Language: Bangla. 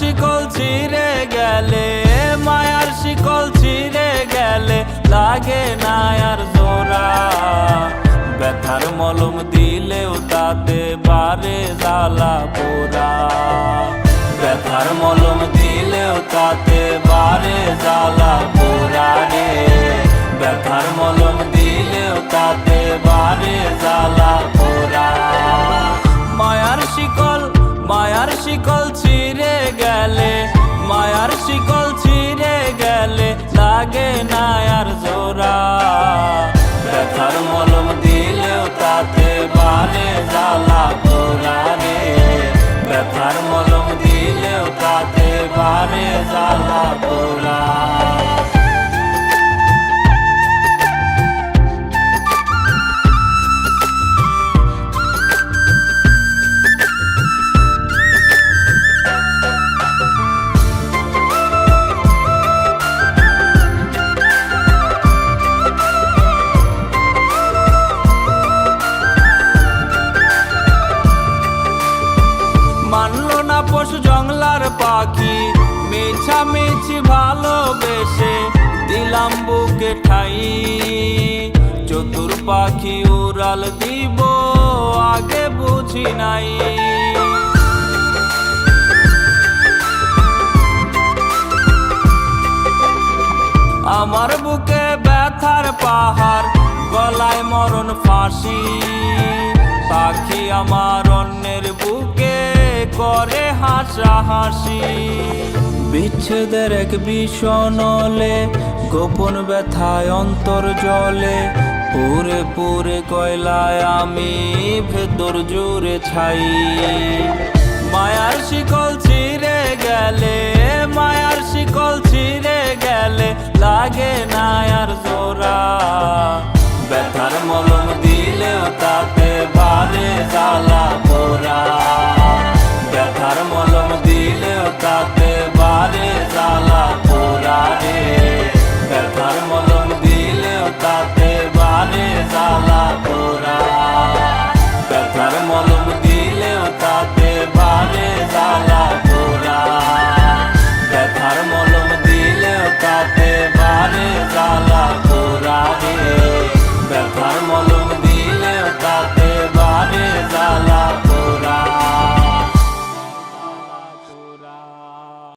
শিকল ছিঁড়ে গেলে, মায়ার শিকল ছিঁড়ে গেলে লাগে না আর জোড়া। ব্যথার মলম দিলেও তাতে বারে জ্বালা পোড়া। ব্যথার মলম দিলেও তাতে বারে জ্বালা পোড়া রে। ব্যথার মলম দিলেও তাতে বারে জ্বালা পোড়া। মায়ার শিকল ছিঁড়ে গেলে, মায়ার শিকল ছিঁড়ে গেলে লাগে না আর জোড়া। ব্যথার মলম দিলেও তাতে বারে জ্বালা পোড়া রে। ব্যথার মলম দিলেও তাতে বারে জ্বালা পোড়া। মানলো না পশু জংলার পাখি, মিছামিছি ভালোবেসে দিলাম বুকে ঠাই। চতুর পাখি উড়াল দিব আগে বুঝি নাই। আমার বুকে ব্যথার পাহাড়, গলায় মরণ ফাঁসি। পাখি আমার অন্যের বুকে করে হাসাহাসি। বিচ্ছেদের এক বিষণলে, গোপন ব্যথায় অন্তর জলে। পুরে পুরে কয়লায় আমি ভেতর জুড়ে ছাই। মায়ার শিকল ছিঁড়ে গেলে, মায়ার